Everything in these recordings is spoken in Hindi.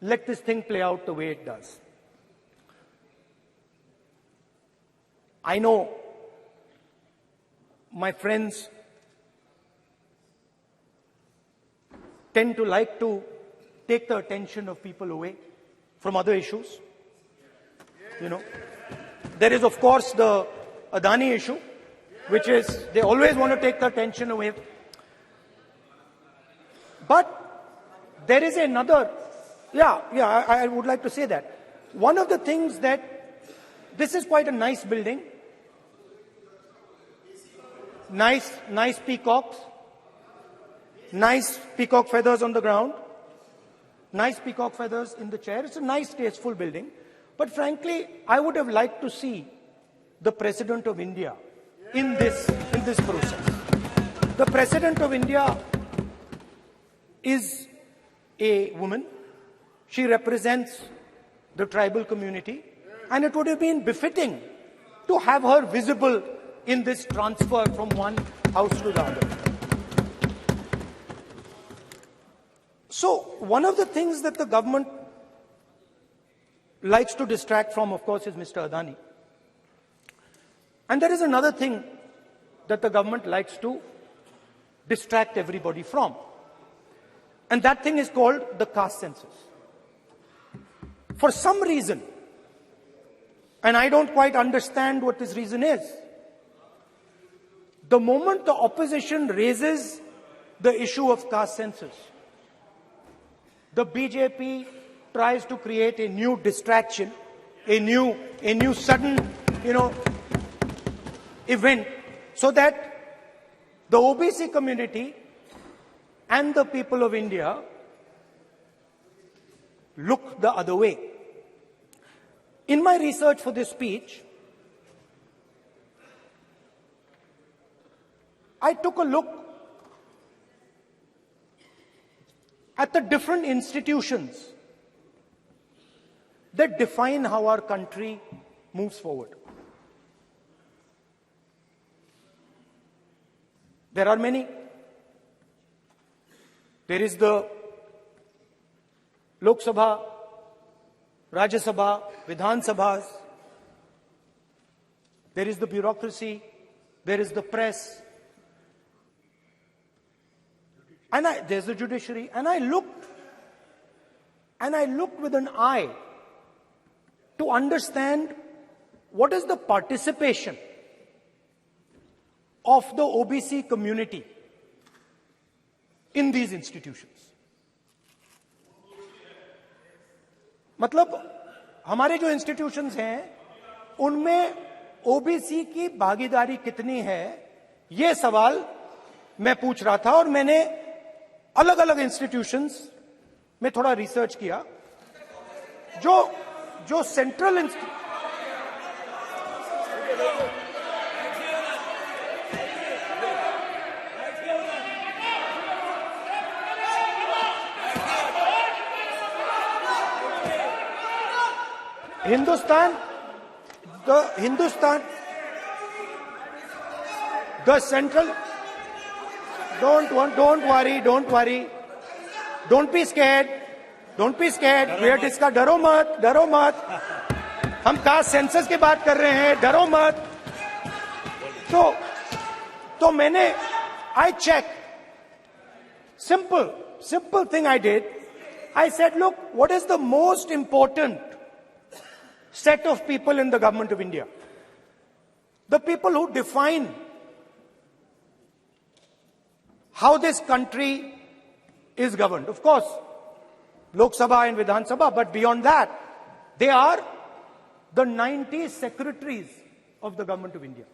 let this thing play out the way it does. I know my friends tend to like to take the attention of people away from other issues. You know, there is of course the Adani issue, which is they always want to take the attention away. But there is another, I would like to say that. One of the things that, this is quite a nice building. Nice peacocks. Nice peacock feathers on the ground. Nice peacock feathers in the chair. It's a nice, tasteful building. But frankly, I would have liked to see the President of India in this process. The President of India is a woman. She represents the tribal community, and it would have been befitting to have her visible in this transfer from one house to the other. So, one of the things that the government likes to distract from, of course, is Mr. Adani. And there is another thing that the government likes to distract everybody from. And that thing is called the caste census. For some reason, and I don't quite understand what this reason is, the moment the opposition raises the issue of caste census, the BJP tries to create a new distraction, a new sudden, event, so that the OBC community and the people of India look the other way. In my research for this speech, I took a look at the different institutions that define how our country moves forward. There are many. There is the Lok Sabha, Rajya Sabha, Vidhan Sabhas. There is the bureaucracy. There is the press. And there's the judiciary. And I looked with an eye to understand what is the participation of the OBC community in these institutions. मतलब हमारे जो इंस्टीट्यूशंस हैं उनमें ओबीसी की भागीदारी कितनी है, ये सवाल मैं पूछ रहा था और मैंने अलग अलग इंस्टीट्यूशंस में थोड़ा रिसर्च किया जो central the central, don't worry, don't be scared, we are discussing, डरो मत, हम कास्ट सेंसस की बात कर रहे हैं, डरो मत. तो मैंने, I checked, simple thing I did. I said, look, what is the most important set of people in the government of India? The people who define how this country is governed. Of course, Lok Sabha and Vidhan Sabha, but beyond that, they are the 90 secretaries of the government of India.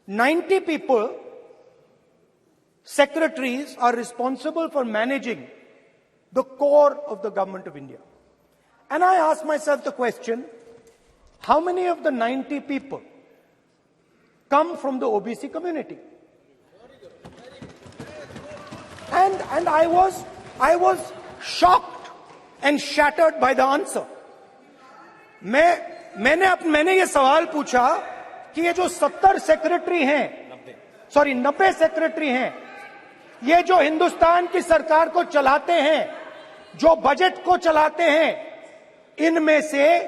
90 people, secretaries, are responsible for managing the core of the government of India. And I asked myself the question, how many of the 90 people come from the OBC community? And I was shocked and shattered by the answer. मैंने ये सवाल पूछा कि ये जो 90 सेक्रेटरी हैं, ये जो हिंदुस्तान की सरकार को चलाते हैं, जो बजट को चलाते हैं इनमें से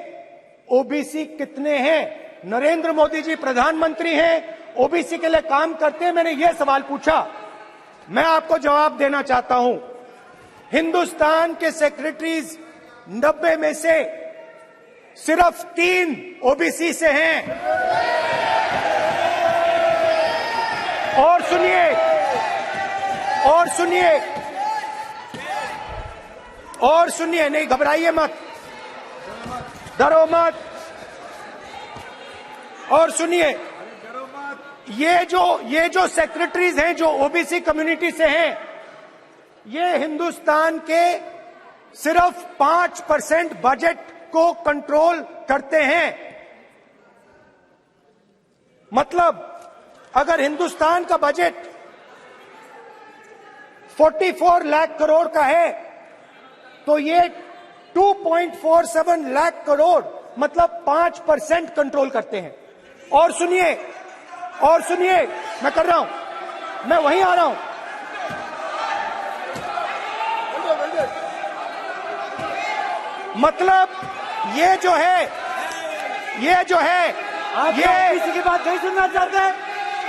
ओबीसी कितने हैं? नरेंद्र मोदी जी प्रधानमंत्री हैं, ओबीसी के लिए काम करते हैं। मैंने यह सवाल पूछा, मैं आपको जवाब देना चाहता हूं। हिंदुस्तान के सेक्रेटरीज 90 में से सिर्फ 3 ओबीसी से हैं। और सुनिए, नहीं घबराइए मत, डरो मत। और सुनिए, ये जो सेक्रेटरीज हैं जो ओबीसी कम्युनिटी से हैं, ये हिंदुस्तान के सिर्फ 5% बजट को कंट्रोल करते हैं। मतलब अगर हिंदुस्तान का बजट 44 लाख करोड़ का है तो ये 2.47 लाख करोड़ मतलब 5% कंट्रोल करते हैं। और सुनिए, मैं कर रहा हूं, मैं वहीं आ रहा हूं। मतलब ये जो है आप ओबीसी की बात नहीं सुनना चाहते,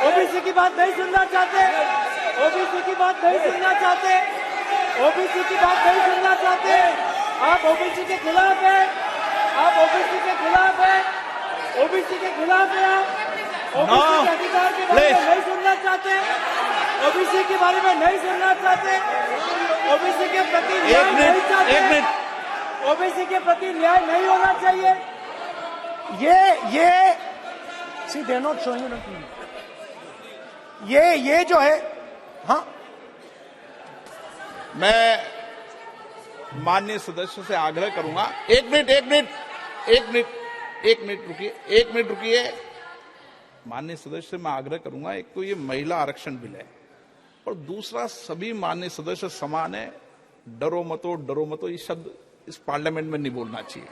ओबीसी की बात नहीं सुनना चाहते, ओबीसी की बात नहीं सुनना चाहते, ओबीसी की बात नहीं सुनना चाहते। आप ओबीसी के खिलाफ है, आप ओबीसी के खिलाफ है, ओबीसी के खिलाफ है। आप ओबीसी के अधिकार के बारे में नहीं सुनना चाहते, ओबीसी के बारे में नहीं सुनना चाहते, ओबीसी के प्रति न्याय नहीं चाहते, ओबीसी के प्रति न्याय नहीं होना चाहिए। ये सी दे नॉट शोइंग ये जो है, हाँ, मैं माननीय सदस्य से आग्रह करूंगा, एक मिनट रुकिए। माननीय सदस्य से मैं आग्रह करूंगा, एक तो ये महिला आरक्षण बिल है और दूसरा सभी माननीय सदस्य समान है। डरो मतो ये शब्द इस पार्लियामेंट में नहीं बोलना चाहिए।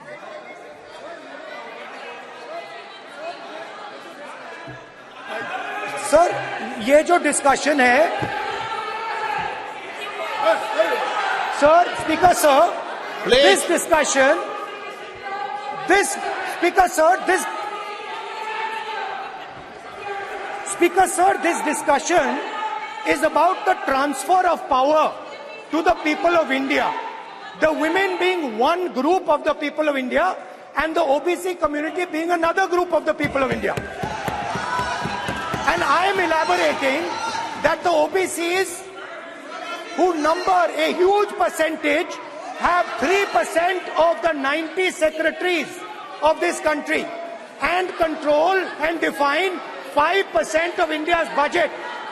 सर, ये जो डिस्कशन है, sir, speaker sir, this discussion, this discussion is about the transfer of power to the people of India. The women being one group of the people of India and the OBC community being another group of the people of India. And I am elaborating that the OBCs, who number a huge percentage, have 3% of the 90 secretaries of this country and control and define 5% of India's budget.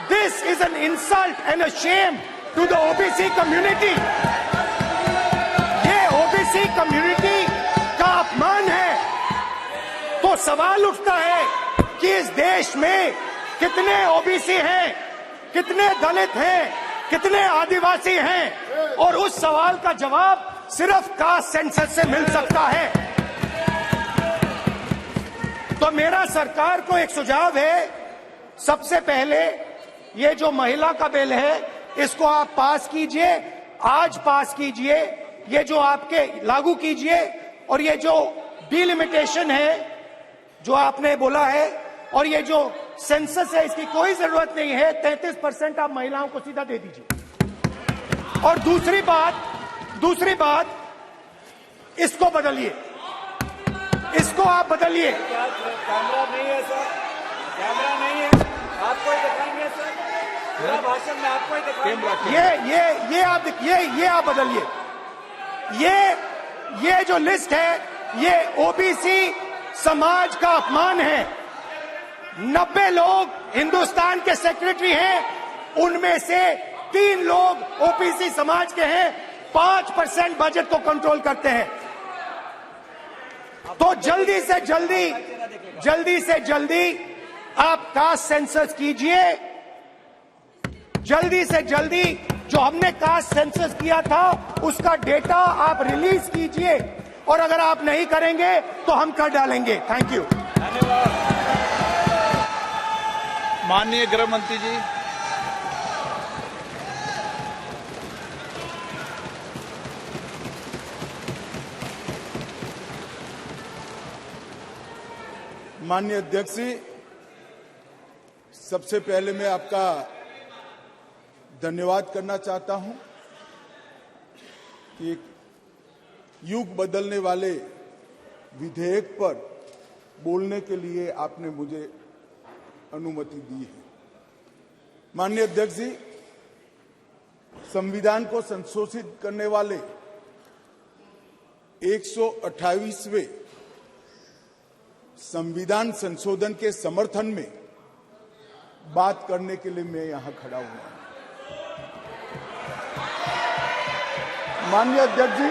This is an insult and a shame to the OBC community. ये OBC community का अपमान है। तो सवाल उठता है कि इस देश में कितने ओबीसी हैं, कितने दलित हैं, कितने आदिवासी हैं, और उस सवाल का जवाब सिर्फ कास्ट सेंसस से मिल सकता है। तो मेरा सरकार को एक सुझाव है, सबसे पहले ये जो महिला का बिल है इसको आप पास कीजिए, आज पास कीजिए, ये जो आपके लागू कीजिए, और ये जो डिलिमिटेशन है जो आपने बोला है, और ये जो सेंसस है इसकी कोई जरूरत नहीं है, 33% आप महिलाओं को सीधा दे दीजिए। और दूसरी बात इसको बदलिए, इसको आप बदलिए। कैमरा नहीं है सर, कैमरा नहीं है, आपको ही दिखाएंगे सर, पूरा भाषण में आपको ही दिखाएंगे। ये आप बदलिए। ये जो लिस्ट है ये ओबीसी समाज का अपमान है। 90 लोग हिंदुस्तान के सेक्रेटरी हैं, उनमें से 3 लोग ओबीसी समाज के हैं, 5% बजट को कंट्रोल करते हैं। तो जल्दी से जल्दी आप कास्ट सेंसस कीजिए, जल्दी से जल्दी जो हमने कास्ट सेंसस किया था उसका डेटा आप रिलीज कीजिए, और अगर आप नहीं करेंगे तो हम कर डालेंगे। Thank you. माननीय गृह मंत्री जी। माननीय अध्यक्ष जी, सबसे पहले मैं आपका धन्यवाद करना चाहता हूं कि एक युग बदलने वाले विधेयक पर बोलने के लिए आपने मुझे अनुमति दी है। माननीय अध्यक्ष जी, संविधान को संशोधित करने वाले 128वें संविधान संशोधन के समर्थन में बात करने के लिए मैं यहां खड़ा हुआ हूं। माननीय अध्यक्ष जी,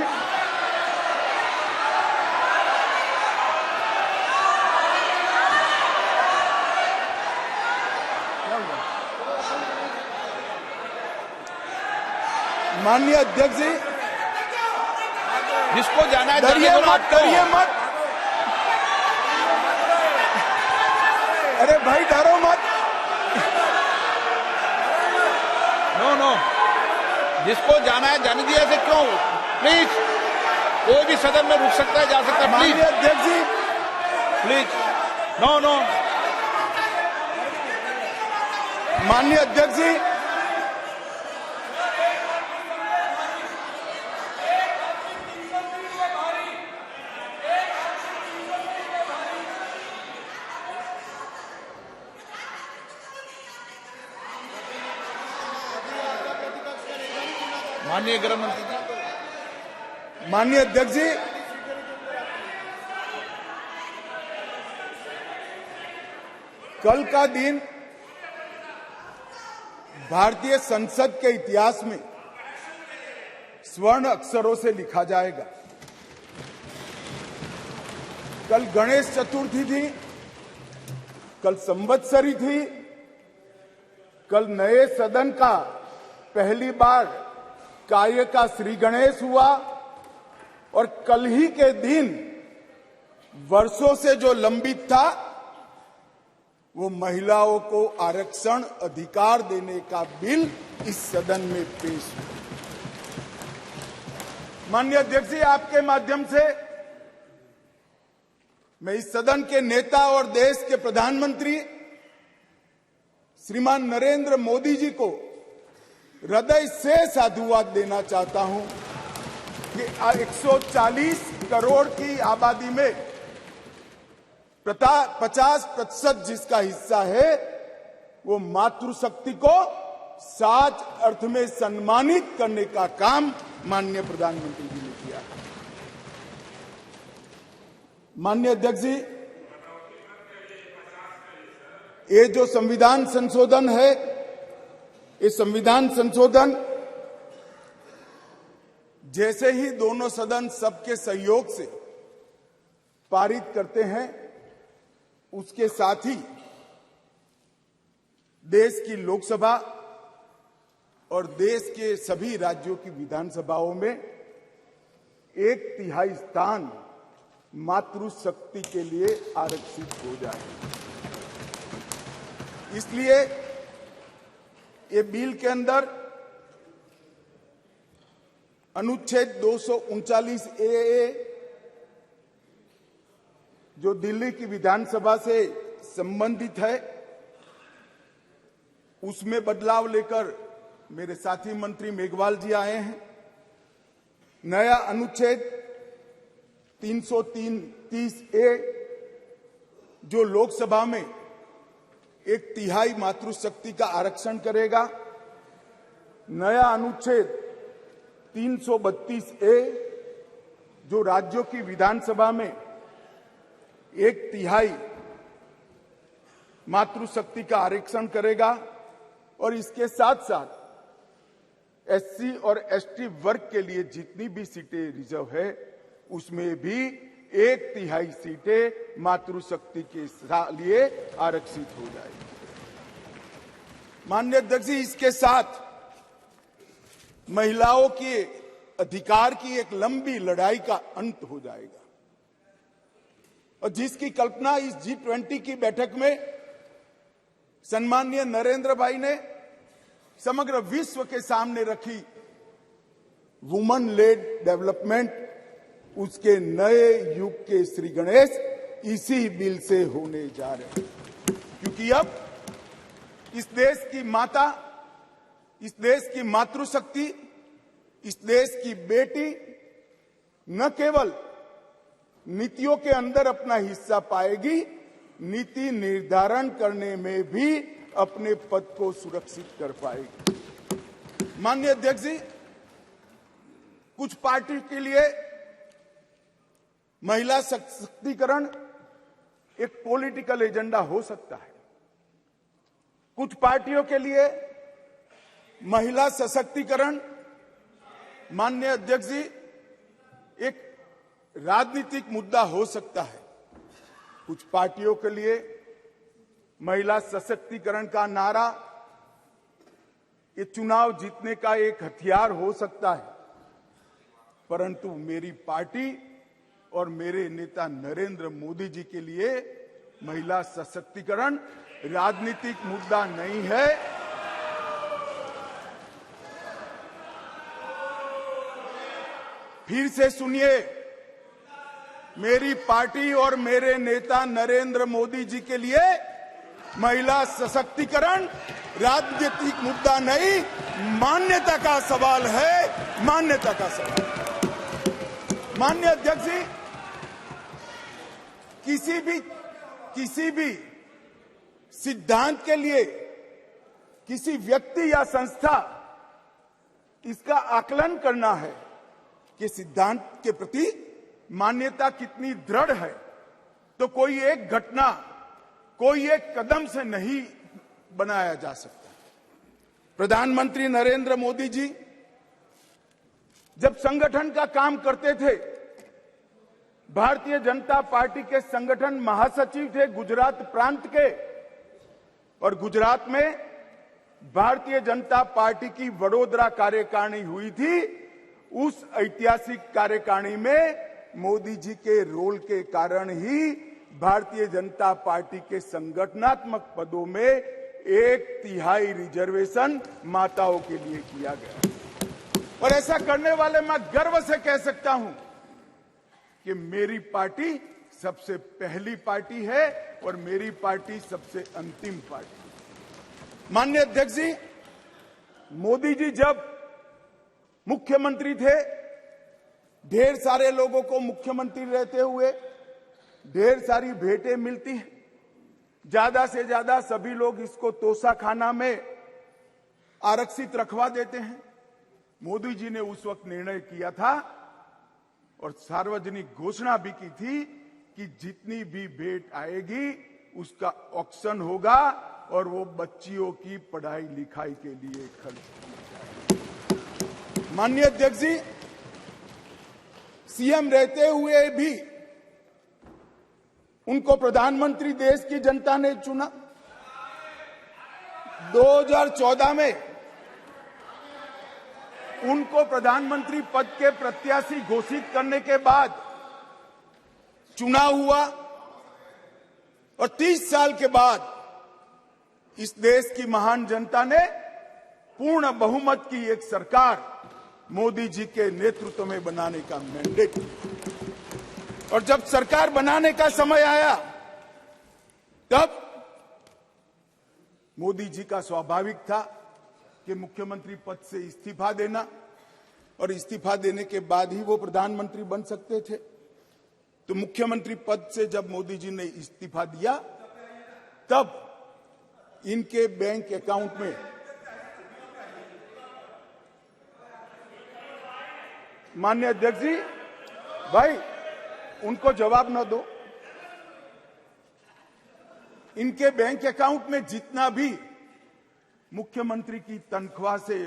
माननीय अध्यक्ष जी, जिसको जाना है डरिए जाने दो, मत, डरिए मत। अरे भाई डरो मत। नो, जिसको जाना है जाने दिया ऐसे क्यों? प्लीज, कोई भी सदन में रुक सकता है, जा सकता है। माननीय प्लीज अध्यक्ष जी, प्लीज, नो। माननीय अध्यक्ष जी, माननीय गृह मंत्री जी, माननीय अध्यक्ष जी, कल का दिन भारतीय संसद के इतिहास में स्वर्ण अक्षरों से लिखा जाएगा। कल गणेश चतुर्थी थी, कल संवत्सरी थी, कल नए सदन का पहली बार कार्य का श्री गणेश हुआ और कल ही के दिन वर्षों से जो लंबित था वो महिलाओं को आरक्षण अधिकार देने का बिल इस सदन में पेश हुआ। माननीय अध्यक्ष जी, आपके माध्यम से मैं इस सदन के नेता और देश के प्रधानमंत्री श्रीमान नरेंद्र मोदी जी को हृदय से साधुवाद देना चाहता हूं कि 140 करोड़ की आबादी में 50% जिसका हिस्सा है वो मातृशक्ति को सच अर्थ में सम्मानित करने का काम माननीय प्रधानमंत्री जी ने किया। माननीय अध्यक्ष जी, ये जो संविधान संशोधन है, ये संविधान संशोधन जैसे ही दोनों सदन सबके सहयोग से पारित करते हैं, उसके साथ ही देश की लोकसभा और देश के सभी राज्यों की विधानसभाओं में 1/3 स्थान मातृशक्ति के लिए आरक्षित हो जाए। इसलिए ये बिल के अंदर अनुच्छेद 239 ए जो दिल्ली की विधानसभा से संबंधित है, उसमें बदलाव लेकर मेरे साथी मंत्री मेघवाल जी आए हैं। नया अनुच्छेद 330 ए जो लोकसभा में 1/3 मातृशक्ति का आरक्षण करेगा। नया अनुच्छेद 332 ए जो राज्यों की विधानसभा में 1/3 मातृशक्ति का आरक्षण करेगा और इसके साथ साथ एससी और एसटी वर्ग के लिए जितनी भी सीटें रिजर्व है उसमें भी 1/3 सीटें मातृशक्ति के लिए आरक्षित हो जाएगी। माननीय अध्यक्ष जी, इसके साथ महिलाओं के अधिकार की एक लंबी लड़ाई का अंत हो जाएगा और जिसकी कल्पना इस G20 की बैठक में सम्माननीय नरेंद्र भाई ने समग्र विश्व के सामने रखी, वुमन लेड डेवलपमेंट, उसके नए युग के श्री गणेश इसी बिल से होने जा रहे हैं। क्योंकि अब इस देश की माता, इस देश की मातृशक्ति, इस देश की बेटी न केवल नीतियों के अंदर अपना हिस्सा पाएगी, नीति निर्धारण करने में भी अपने पद को सुरक्षित कर पाएगी। माननीय अध्यक्ष जी, कुछ पार्टी के लिए महिला सशक्तिकरण एक पॉलिटिकल एजेंडा हो सकता है। कुछ पार्टियों के लिए महिला सशक्तिकरण, माननीय अध्यक्ष जी, एक राजनीतिक मुद्दा हो सकता है। कुछ पार्टियों के लिए महिला सशक्तिकरण का नारा ये चुनाव जीतने का एक हथियार हो सकता है। परंतु मेरी पार्टी और मेरे नेता नरेंद्र मोदी जी के लिए महिला सशक्तिकरण राजनीतिक मुद्दा नहीं है। फिर से सुनिए, मेरी पार्टी और मेरे नेता नरेंद्र मोदी जी के लिए महिला सशक्तिकरण राजनीतिक मुद्दा नहीं, मान्यता का सवाल है, मान्यता का सवाल। माननीय अध्यक्ष जी, किसी भी सिद्धांत के लिए किसी व्यक्ति या संस्था इसका आकलन करना है कि सिद्धांत के प्रति मान्यता कितनी दृढ़ है, तो कोई एक घटना, कोई एक कदम से नहीं बनाया जा सकता। प्रधानमंत्री नरेंद्र मोदी जी जब संगठन का काम करते थे, भारतीय जनता पार्टी के संगठन महासचिव थे गुजरात प्रांत के, और गुजरात में भारतीय जनता पार्टी की वडोदरा कार्यकारिणी हुई थी। उस ऐतिहासिक कार्यकारिणी में मोदी जी के रोल के कारण ही भारतीय जनता पार्टी के संगठनात्मक पदों में 1/3 रिजर्वेशन माताओं के लिए किया गया। और ऐसा करने वाले मैं गर्व से कह सकता हूं कि मेरी पार्टी सबसे पहली पार्टी है और मेरी पार्टी सबसे अंतिम पार्टी। माननीय अध्यक्ष जी, मोदी जी जब मुख्यमंत्री थे, ढेर सारे लोगों को मुख्यमंत्री रहते हुए ढेर सारी भेंटें मिलती हैं। ज्यादा से ज्यादा सभी लोग इसको तोशाखाना में आरक्षित रखवा देते हैं। मोदी जी ने उस वक्त निर्णय किया था और सार्वजनिक घोषणा भी की थी कि जितनी भी भेंट आएगी उसका ऑक्शन होगा और वो बच्चियों की पढ़ाई लिखाई के लिए खर्च की जाएगी। माननीय अध्यक्ष जी, सीएम रहते हुए भी उनको प्रधानमंत्री देश की जनता ने चुना। 2014 में उनको प्रधानमंत्री पद के प्रत्याशी घोषित करने के बाद चुनाव हुआ और 30 साल के बाद इस देश की महान जनता ने पूर्ण बहुमत की एक सरकार मोदी जी के नेतृत्व में बनाने का मैंडेट दिया। और जब सरकार बनाने का समय आया तब मोदी जी का स्वाभाविक था कि मुख्यमंत्री पद से इस्तीफा देना, और इस्तीफा देने के बाद ही वो प्रधानमंत्री बन सकते थे। तो मुख्यमंत्री पद से जब मोदी जी ने इस्तीफा दिया तब इनके बैंक अकाउंट में माननीय अध्यक्ष जी, भाई उनको जवाब न दो, इनके बैंक अकाउंट में जितना भी मुख्यमंत्री की तनख्वाह से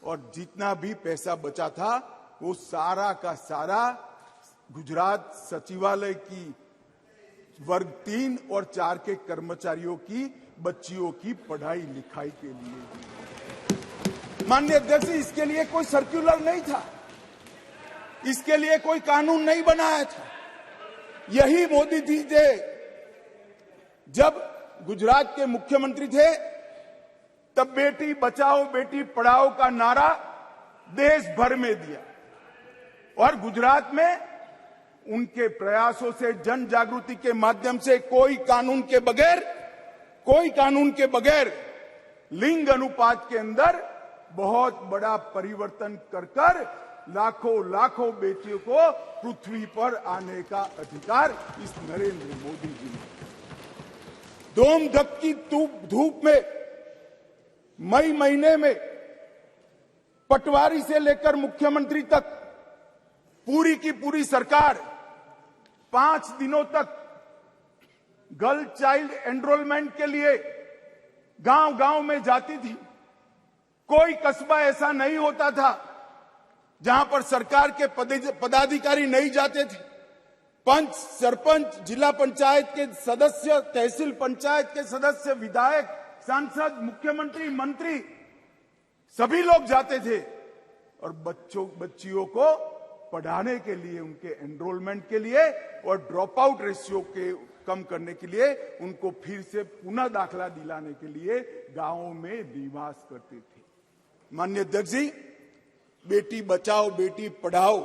और जितना भी पैसा बचा था वो सारा का सारा गुजरात सचिवालय की वर्ग 3 और 4 के कर्मचारियों की बच्चियों की पढ़ाई लिखाई के लिए। माननीय अध्यक्ष, इसके लिए कोई सर्कुलर नहीं था, इसके लिए कोई कानून नहीं बनाया था। यही मोदी जी थे जब गुजरात के मुख्यमंत्री थे तब बेटी बचाओ बेटी पढ़ाओ का नारा देश भर में दिया और गुजरात में उनके प्रयासों से, जन जागृति के माध्यम से कोई कानून के बगैर लिंग अनुपात के अंदर बहुत बड़ा परिवर्तन कर लाखों बेटियों को पृथ्वी पर आने का अधिकार इस नरेंद्र मोदी जी ने। दोम धक की धूप में मई महीने में पटवारी से लेकर मुख्यमंत्री तक पूरी की पूरी सरकार 5 दिनों तक गर्ल चाइल्ड एनरोलमेंट के लिए गांव-गांव में जाती थी। कोई कस्बा ऐसा नहीं होता था जहां पर सरकार के पदाधिकारी नहीं जाते थे। पंच, सरपंच, जिला पंचायत के सदस्य, तहसील पंचायत के सदस्य, विधायक, सांसद, मुख्यमंत्री, मंत्री सभी लोग जाते थे और बच्चियों को पढ़ाने के लिए, उनके एनरोलमेंट के लिए और ड्रॉप आउट रेशियो के कम करने के लिए, उनको फिर से पुनः दाखला दिलाने के लिए गांवों में निवास करते थे। माननीय अध्यक्ष जी, बेटी बचाओ बेटी पढ़ाओ,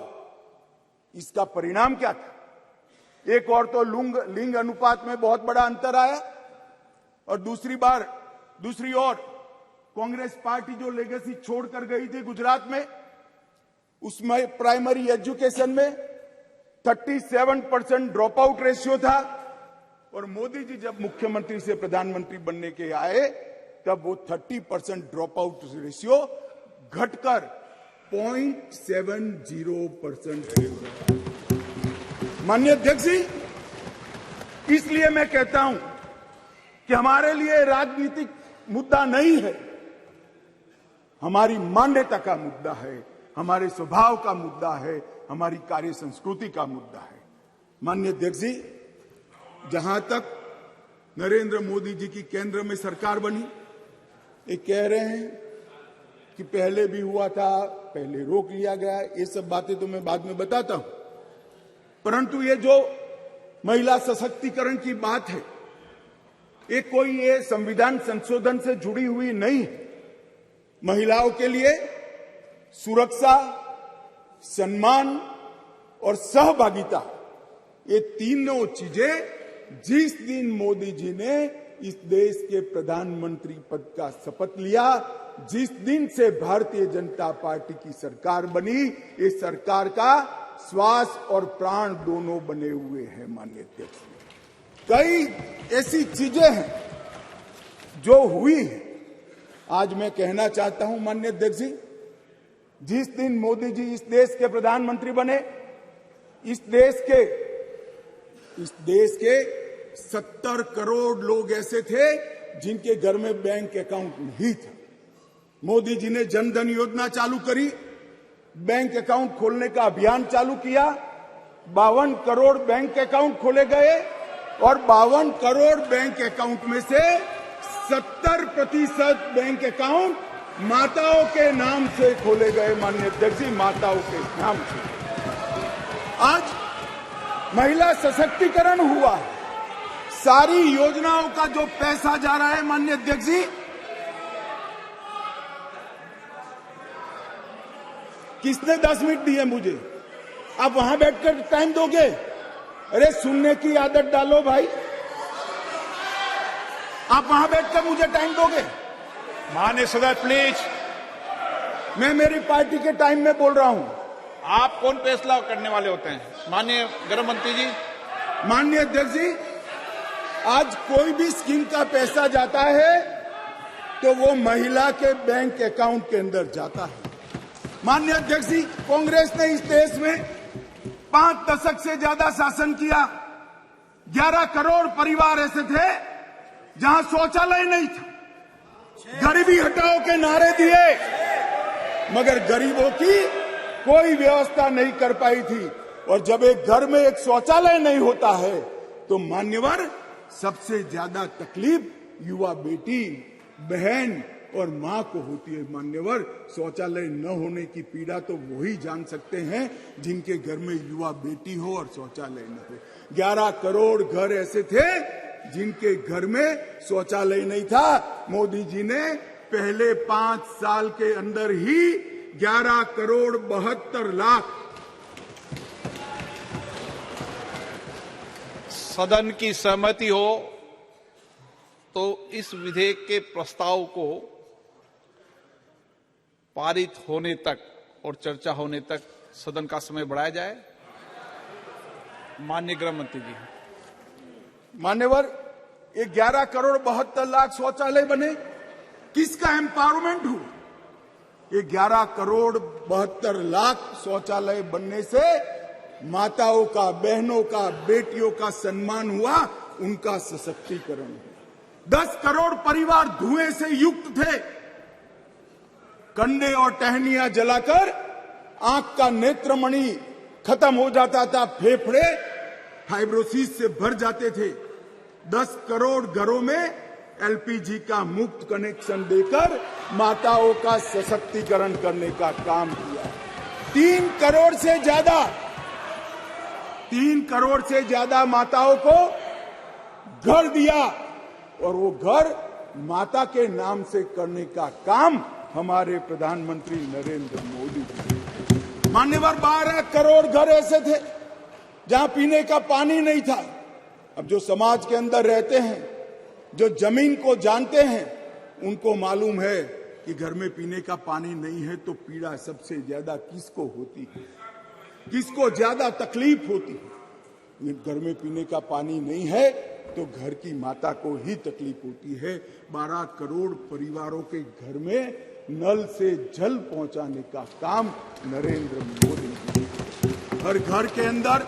इसका परिणाम क्या था? एक और तो लिंग अनुपात में बहुत बड़ा अंतर आया और दूसरी ओर कांग्रेस पार्टी जो लेगेसी छोड़कर गई थी गुजरात में, उसमें प्राइमरी एजुकेशन में 37% ड्रॉप आउट रेशियो था और मोदी जी जब मुख्यमंत्री से प्रधानमंत्री बनने के आए तब वो 30% ड्रॉप आउट रेशियो घटकर 0.70% है। माननीय अध्यक्ष जी, इसलिए मैं कहता हूं कि हमारे लिए राजनीतिक मुद्दा नहीं है, हमारी मान्यता का मुद्दा है, हमारे स्वभाव का मुद्दा है, हमारी कार्य संस्कृति का मुद्दा है। माननीय अध्यक्ष जी, जहां तक नरेंद्र मोदी जी की केंद्र में सरकार बनी, ये कह रहे हैं कि पहले भी हुआ था, पहले रोक लिया गया, ये सब बातें तो मैं बाद में बताता हूं। परंतु ये जो महिला सशक्तिकरण की बात है, ये संविधान संशोधन से जुड़ी हुई नहीं है। महिलाओं के लिए सुरक्षा, सम्मान और सहभागिता, ये तीनों चीजें जिस दिन मोदी जी ने इस देश के प्रधानमंत्री पद का शपथ लिया, जिस दिन से भारतीय जनता पार्टी की सरकार बनी, इस सरकार का श्वास और प्राण दोनों बने हुए हैं। माननीय अध्यक्ष, कई ऐसी चीजें हैं जो हुई है। आज मैं कहना चाहता हूं माननीय अध्यक्ष जी, जिस दिन मोदी जी इस देश के प्रधानमंत्री बने, इस देश के 70 करोड़ लोग ऐसे थे जिनके घर में बैंक अकाउंट नहीं था। मोदी जी ने जनधन योजना चालू करी, बैंक अकाउंट खोलने का अभियान चालू किया, 52 करोड़ बैंक अकाउंट खोले गए और 52 करोड़ बैंक अकाउंट में से 70% बैंक अकाउंट माताओं के नाम से खोले गए। माननीय अध्यक्ष जी, माताओं के नाम से आज महिला सशक्तिकरण हुआ है। सारी योजनाओं का जो पैसा जा रहा है, माननीय अध्यक्ष जी, किसने 10 मिनट दिए मुझे? आप वहां बैठकर टाइम दोगे? अरे सुनने की आदत डालो भाई, आप वहां बैठकर मुझे टाइम दोगे? माननीय सदस्य प्लीज, मैं मेरी पार्टी के टाइम में बोल रहा हूं। आप कौन फैसला करने वाले होते हैं? माननीय गृह मंत्री जी। माननीय अध्यक्ष जी, आज कोई भी स्कीम का पैसा जाता है तो वो महिला के बैंक अकाउंट के अंदर जाता है। माननीय अध्यक्ष जी, कांग्रेस ने इस देश में 5 दशक से ज्यादा शासन किया। 11 करोड़ परिवार ऐसे थे जहां शौचालय नहीं था। गरीबी हटाओ के नारे दिए, मगर गरीबों की कोई व्यवस्था नहीं कर पाई थी। और जब एक घर में एक शौचालय नहीं होता है तो मान्यवर, सबसे ज्यादा तकलीफ युवा बेटी, बहन और मां को होती है। मान्यवर, शौचालय न होने की पीड़ा तो वही जान सकते हैं जिनके घर में युवा बेटी हो और शौचालय न हो। 11 करोड़ घर ऐसे थे जिनके घर में शौचालय नहीं था। मोदी जी ने पहले 5 साल के अंदर ही 11 करोड़ 72 लाख सदन की सहमति हो तो इस विधेयक के प्रस्ताव को पारित होने तक और चर्चा होने तक सदन का समय बढ़ाया जाए। माननीय गृह मंत्री जी। मान्यवर, ये 11 करोड़ 72 लाख शौचालय बने, किसका एम्पावरमेंट हुआ? ये 11 करोड़ 72 लाख शौचालय बनने से माताओं का, बहनों का, बेटियों का सम्मान हुआ, उनका सशक्तिकरण हुआ। 10 करोड़ परिवार धुएं से युक्त थे, कंडे और टहनियां जलाकर आंख का नेत्रमणि खत्म हो जाता था, फेफड़े फाइब्रोसिस से भर जाते थे। 10 करोड़ घरों में एलपीजी का मुफ्त कनेक्शन देकर माताओं का सशक्तिकरण करने का काम किया। 3 करोड़ से ज्यादा माताओं को घर दिया, और वो घर माता के नाम से करने का काम हमारे प्रधानमंत्री नरेंद्र मोदी जी। मान्यवर, 12 करोड़ घर ऐसे थे जहां पीने का पानी नहीं था। अब जो समाज के अंदर रहते हैं, जो जमीन को जानते हैं, उनको मालूम है कि घर में पीने का पानी नहीं है तो पीड़ा सबसे ज्यादा किसको होती है, किसको ज्यादा तकलीफ होती है। घर में पीने का पानी नहीं है तो घर की माता को ही तकलीफ होती है। 12 करोड़ परिवारों के घर में नल से जल पहुंचाने का काम नरेंद्र मोदी जी। हर घर के अंदर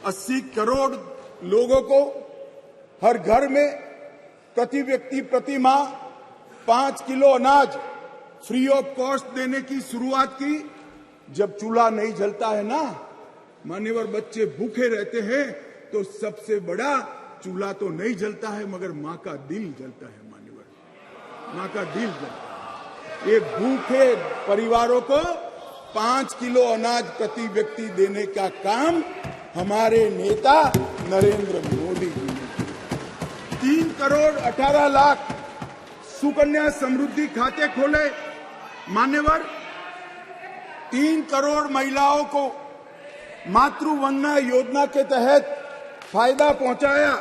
80 करोड़ लोगों को हर घर में प्रति व्यक्ति प्रति माह 5 किलो अनाज फ्री ऑफ कॉस्ट देने की शुरुआत की। जब चूल्हा नहीं जलता है ना मान्यवर, बच्चे भूखे रहते हैं, तो सबसे बड़ा चूल्हा तो नहीं जलता है मगर मां का दिल जलता है। मान्यवर, मां का दिल जलता है। ये भूखे परिवारों को 5 किलो अनाज प्रति व्यक्ति देने का काम हमारे नेता नरेंद्र मोदी जी ने। 3 करोड़ 18 लाख सुकन्या समृद्धि खाते खोले। मान्यवर, 3 करोड़ महिलाओं को मातृवंदना योजना के तहत फायदा पहुंचाया।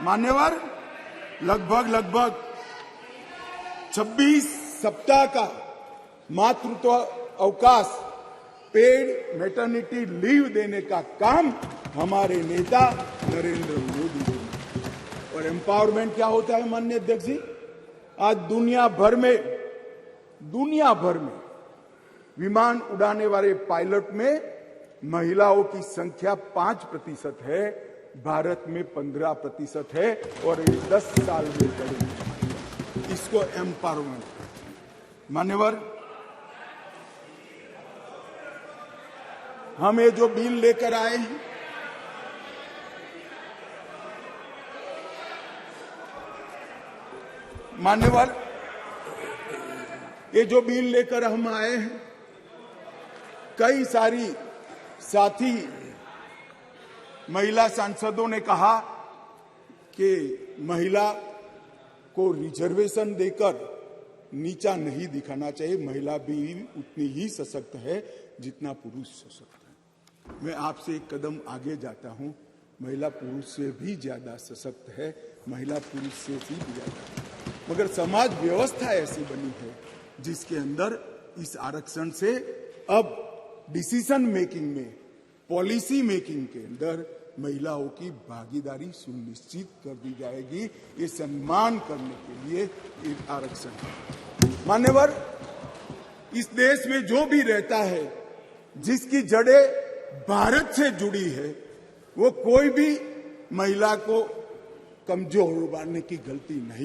मान्यवर, लगभग 26 सप्ताह का मातृत्व अवकाश, पेड मैटरनिटी लीव देने का काम हमारे नेता नरेंद्र मोदी जी ने। और एम्पावरमेंट क्या होता है माननीय अध्यक्ष जी? आज दुनिया भर में विमान उड़ाने वाले पायलट में महिलाओं की संख्या 5% है, भारत में 15% है, और ये 10 साल में बढ़ेगी। इसको एम्पावरमेंट। मान्यवर, हम ये जो बिल लेकर आए हैं, मान्यवर, ये जो बिल लेकर हम आए हैं, कई सारी साथी महिला सांसदों ने कहा कि महिला को रिजर्वेशन देकर नीचा नहीं दिखाना चाहिए। महिला भी उतनी ही सशक्त है जितना पुरुष सशक्त है। मैं आपसे एक कदम आगे जाता हूं, महिला पुरुष से भी ज्यादा सशक्त है, महिला पुरुष से भी ज्यादा है। मगर समाज व्यवस्था ऐसी बनी है जिसके अंदर इस आरक्षण से अब डिसीजन मेकिंग में, पॉलिसी मेकिंग के अंदर महिलाओं की भागीदारी सुनिश्चित कर दी जाएगी। ये सम्मान करने के लिए एक आरक्षण है। मान्यवर, इस देश में जो भी रहता है, जिसकी जड़ें भारत से जुड़ी है, वो कोई भी महिला को कमजोर बनाने की गलती नहीं